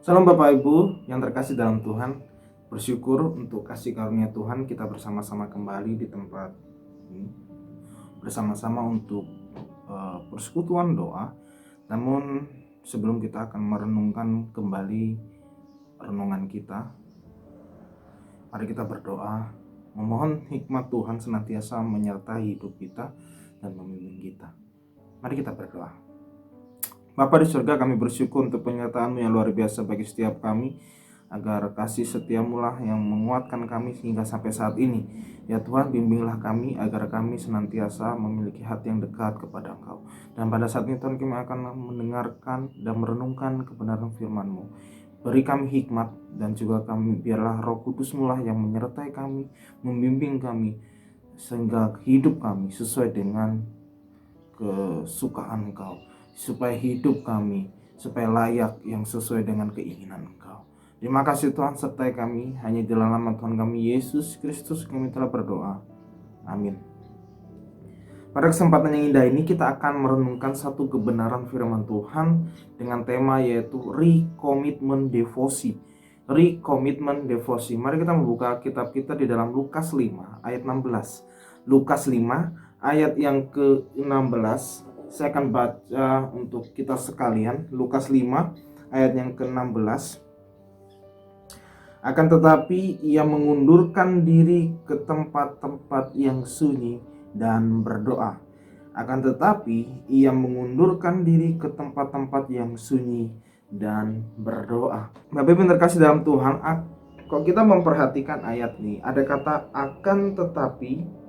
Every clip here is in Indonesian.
Salam Bapak Ibu yang terkasih dalam Tuhan. Bersyukur untuk kasih karunia Tuhan, kita bersama-sama kembali di tempat ini, bersama-sama untuk persekutuan doa. Namun sebelum kita akan merenungkan kembali renungan kita, mari kita berdoa, memohon hikmat Tuhan senantiasa menyertai hidup kita dan memimpin kita. Mari kita berdoa. Bapa di surga, kami bersyukur untuk penyertaan-Mu yang luar biasa bagi setiap kami, agar kasih setia-Mu lah yang menguatkan kami hingga sampai saat ini. Ya Tuhan, bimbinglah kami agar kami senantiasa memiliki hati yang dekat kepada Engkau. Dan pada saat ini Tuhan, kami akan mendengarkan dan merenungkan kebenaran firman-Mu. Beri kami hikmat, dan juga kami biarlah Roh Kudus-Mu lah yang menyertai kami, membimbing kami, sehingga hidup kami sesuai dengan kesukaan Engkau, supaya hidup kami supaya layak yang sesuai dengan keinginan Engkau. Terima kasih Tuhan, sertai kami. Hanya di dalam nama Tuhan kami Yesus Kristus kami telah berdoa. Amin. Pada kesempatan yang indah ini kita akan merenungkan satu kebenaran firman Tuhan dengan tema yaitu recommitment devosi. Recommitment devosi. Mari kita membuka kitab kita di dalam Lukas 5 ayat 16. Lukas 5 ayat yang ke-16. Saya akan baca untuk kita sekalian. Lukas 5 ayat yang ke-16. Akan tetapi ia mengundurkan diri ke tempat-tempat yang sunyi dan berdoa. Akan tetapi ia mengundurkan diri ke tempat-tempat yang sunyi dan berdoa. Bapak Ibu terkasih dalam Tuhan, kalau kita memperhatikan ayat ini, ada kata akan tetapi.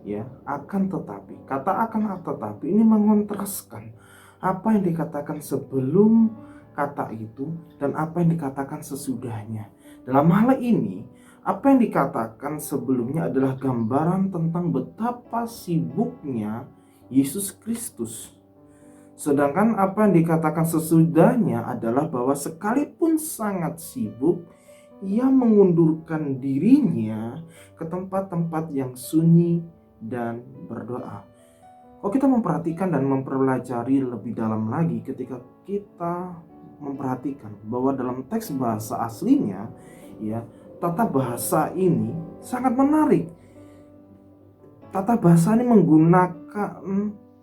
Ya, akan tetapi. Kata akan tetapi ini mengontraskan apa yang dikatakan sebelum kata itu dan apa yang dikatakan sesudahnya. Dalam hal ini, apa yang dikatakan sebelumnya adalah gambaran tentang betapa sibuknya Yesus Kristus. Sedangkan apa yang dikatakan sesudahnya adalah bahwa sekalipun sangat sibuk, ia mengundurkan dirinya ke tempat-tempat yang sunyi dan berdoa. Kalau kita memperhatikan dan mempelajari lebih dalam lagi, ketika kita memperhatikan bahwa dalam teks bahasa aslinya, ya, tata bahasa ini sangat menarik. Tata bahasa ini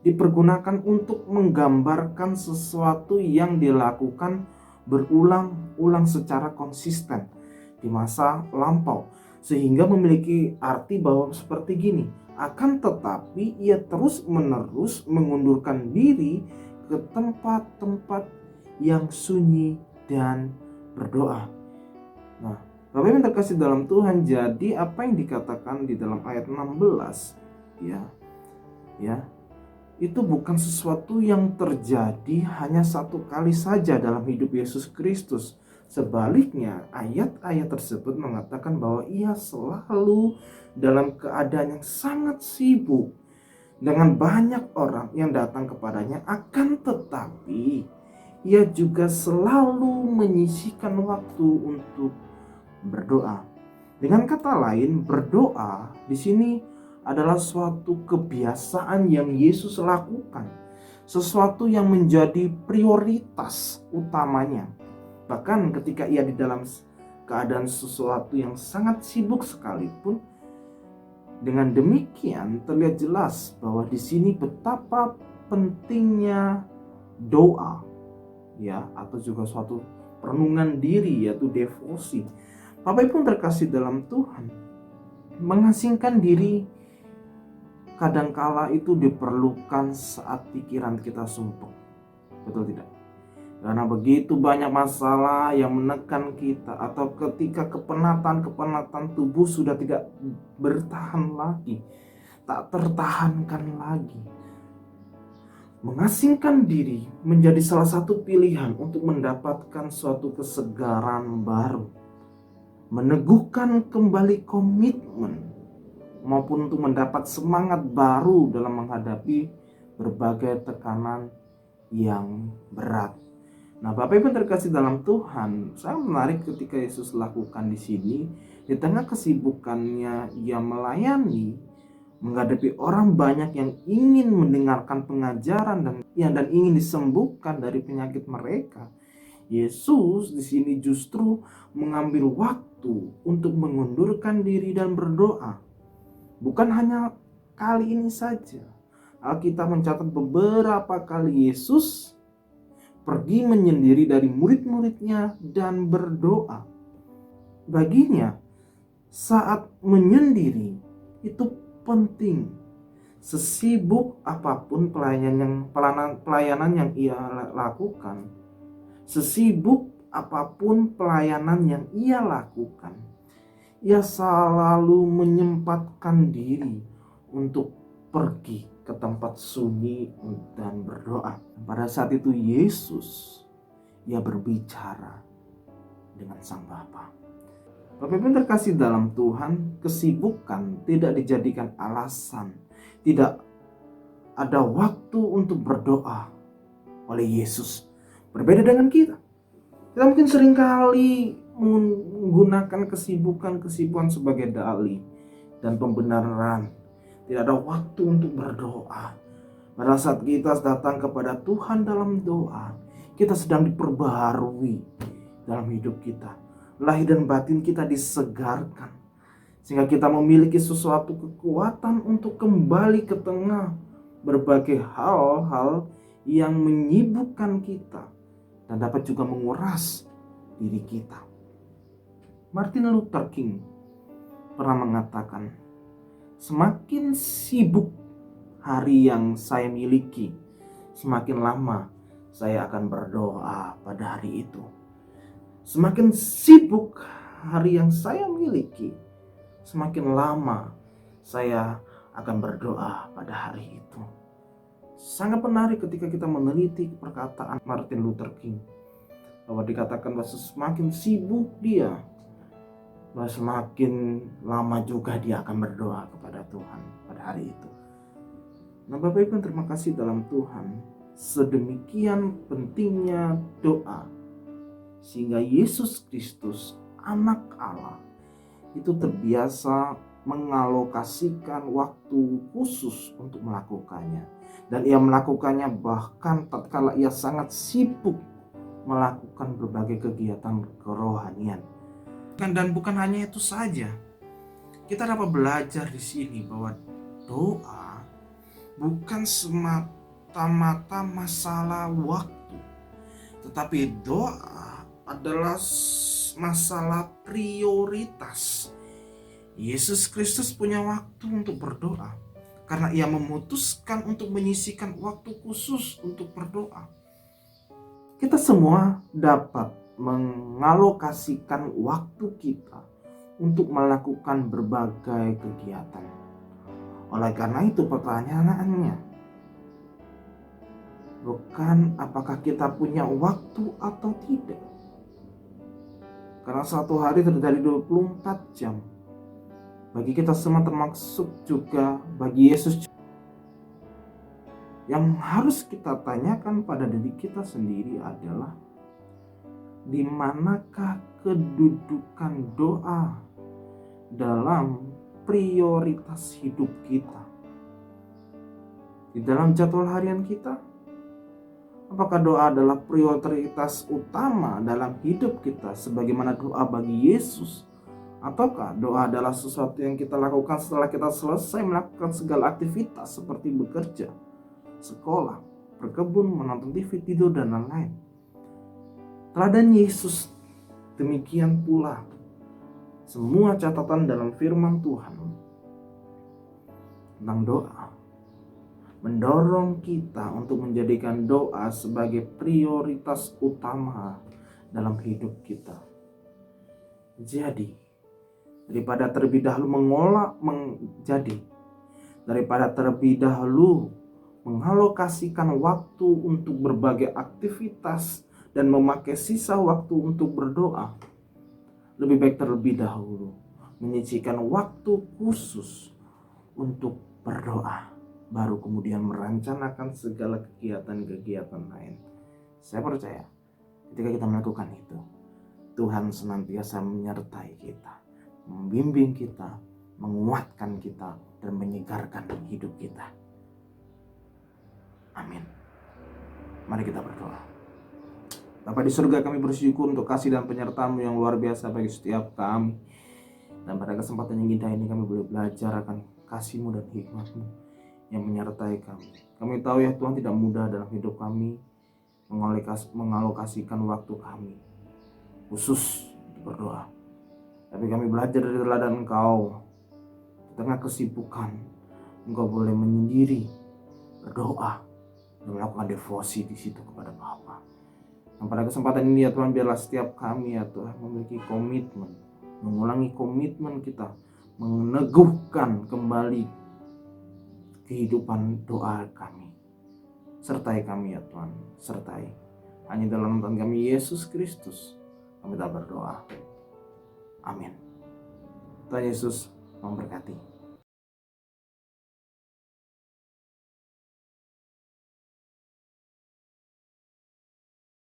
dipergunakan untuk menggambarkan sesuatu yang dilakukan berulang-ulang secara konsisten di masa lampau, sehingga memiliki arti bahwa seperti gini. Akan tetapi ia terus-menerus mengundurkan diri ke tempat-tempat yang sunyi dan berdoa. Nah, Bapak Ibu terkasih dalam Tuhan, jadi apa yang dikatakan di dalam ayat 16 ya, itu bukan sesuatu yang terjadi hanya satu kali saja dalam hidup Yesus Kristus. Sebaliknya, ayat-ayat tersebut mengatakan bahwa ia selalu dalam keadaan yang sangat sibuk dengan banyak orang yang datang kepadanya. Akan tetapi ia juga selalu menyisihkan waktu untuk berdoa. Dengan kata lain, berdoa di sini adalah suatu kebiasaan yang Yesus lakukan, sesuatu yang menjadi prioritas utamanya. Bahkan ketika ia di dalam keadaan sesuatu yang sangat sibuk sekalipun, dengan demikian terlihat jelas bahwa di sini betapa pentingnya doa, ya, atau juga suatu perenungan diri, yaitu devosi. Bapak Ibu terkasih dalam Tuhan, mengasingkan diri kadangkala itu diperlukan saat pikiran kita sumpek, betul tidak? Karena begitu banyak masalah yang menekan kita, atau ketika kepenatan tubuh sudah tidak bertahan lagi, tak tertahankan lagi, Mengasingkan diri menjadi salah satu pilihan untuk mendapatkan suatu kesegaran baru, meneguhkan kembali komitmen, maupun untuk mendapat semangat baru dalam menghadapi berbagai tekanan yang berat. Nah, Bapak Ibu terkasih dalam Tuhan, saya menarik ketika Yesus lakukan di sini, di tengah kesibukannya ia melayani, menghadapi orang banyak yang ingin mendengarkan pengajaran dan ingin disembuhkan dari penyakit mereka. Yesus di sini justru mengambil waktu untuk mengundurkan diri dan berdoa. Bukan hanya kali ini saja. Alkitab mencatat beberapa kali Yesus pergi menyendiri dari murid-muridnya dan berdoa. Baginya, saat menyendiri itu penting. Sesibuk apapun pelayanan yang ia lakukan, ia selalu menyempatkan diri untuk pergi ke tempat sunyi dan berdoa. Pada saat itu Yesus, ia berbicara dengan Sang Bapa. Bapak Ibu terkasih dalam Tuhan, kesibukan tidak dijadikan alasan, tidak ada waktu untuk berdoa oleh Yesus. Berbeda dengan kita. Kita mungkin seringkali menggunakan kesibukan sebagai dalih dan pembenaran. Tidak ada waktu untuk berdoa. Pada saat kita datang kepada Tuhan dalam doa, kita sedang diperbaharui dalam hidup kita. Lahir dan batin kita disegarkan, sehingga kita memiliki sesuatu kekuatan untuk kembali ke tengah berbagai hal-hal yang menyibukkan kita dan dapat juga menguras diri kita. Martin Luther King pernah mengatakan, semakin sibuk hari yang saya miliki, semakin lama saya akan berdoa pada hari itu. Semakin sibuk hari yang saya miliki, semakin lama saya akan berdoa pada hari itu. Sangat menarik ketika kita meneliti perkataan Martin Luther King, bahwa dikatakan bahwa semakin sibuk dia, bahwa semakin lama juga dia akan berdoa kepada Tuhan pada hari itu. Nah, Bapak Ibu terima kasih dalam Tuhan, sedemikian pentingnya doa, sehingga Yesus Kristus, Anak Allah, itu terbiasa mengalokasikan waktu khusus untuk melakukannya. Dan ia melakukannya bahkan tatkala ia sangat sibuk melakukan berbagai kegiatan kerohanian. Dan bukan hanya itu saja. Kita dapat belajar di sini bahwa doa bukan semata-mata masalah waktu, tetapi doa adalah masalah prioritas. Yesus Kristus punya waktu untuk berdoa karena ia memutuskan untuk menyisihkan waktu khusus untuk berdoa. Kita semua dapat mengalokasikan waktu kita untuk melakukan berbagai kegiatan. Oleh karena itu pertanyaannya, bukan apakah kita punya waktu atau tidak? Karena satu hari terdiri 24 jam. Bagi kita semua, termasuk juga bagi Yesus. Yang harus kita tanyakan pada diri kita sendiri adalah, di manakah kedudukan doa dalam prioritas hidup kita? Di dalam jadwal harian kita? Apakah doa adalah prioritas utama dalam hidup kita sebagaimana doa bagi Yesus? Ataukah doa adalah sesuatu yang kita lakukan setelah kita selesai melakukan segala aktivitas seperti bekerja, sekolah, berkebun, menonton TV, tidur, dan lain-lain? Teladan Yesus demikian pula semua catatan dalam firman Tuhan tentang doa mendorong kita untuk menjadikan doa sebagai prioritas utama dalam hidup kita. Jadi, daripada terlebih dahulu mengalokasikan waktu untuk berbagai aktivitas dan memakai sisa waktu untuk berdoa, lebih baik terlebih dahulu menyisihkan waktu khusus untuk berdoa, baru kemudian merencanakan segala kegiatan-kegiatan lain. Saya percaya ketika kita melakukan itu, Tuhan senantiasa menyertai kita, membimbing kita, menguatkan kita, dan menyegarkan hidup kita. Amin. Mari kita berdoa. Bapa di surga, kami bersyukur untuk kasih dan penyertaan-Mu yang luar biasa bagi setiap kami. Dan pada kesempatan yang indah ini kami boleh belajar akan kasih-Mu dan hikmat-Mu yang menyertai kami. Kami tahu ya Tuhan, tidak mudah dalam hidup kami mengalokasikan waktu kami khusus untuk berdoa. Tapi kami belajar dari teladan Engkau. Di tengah kesibukan, Engkau boleh menyendiri, berdoa, dan melakukan devosi di situ kepada Bapa. Dan pada kesempatan ini ya Tuhan, biarlah setiap kami ya Tuhan memiliki komitmen, mengulangi komitmen kita, meneguhkan kembali kehidupan doa kami. Sertai kami ya Tuhan, sertai. Hanya dalam Tuhan kami Yesus Kristus kami tak berdoa. Amin. Tuhan Yesus memberkati.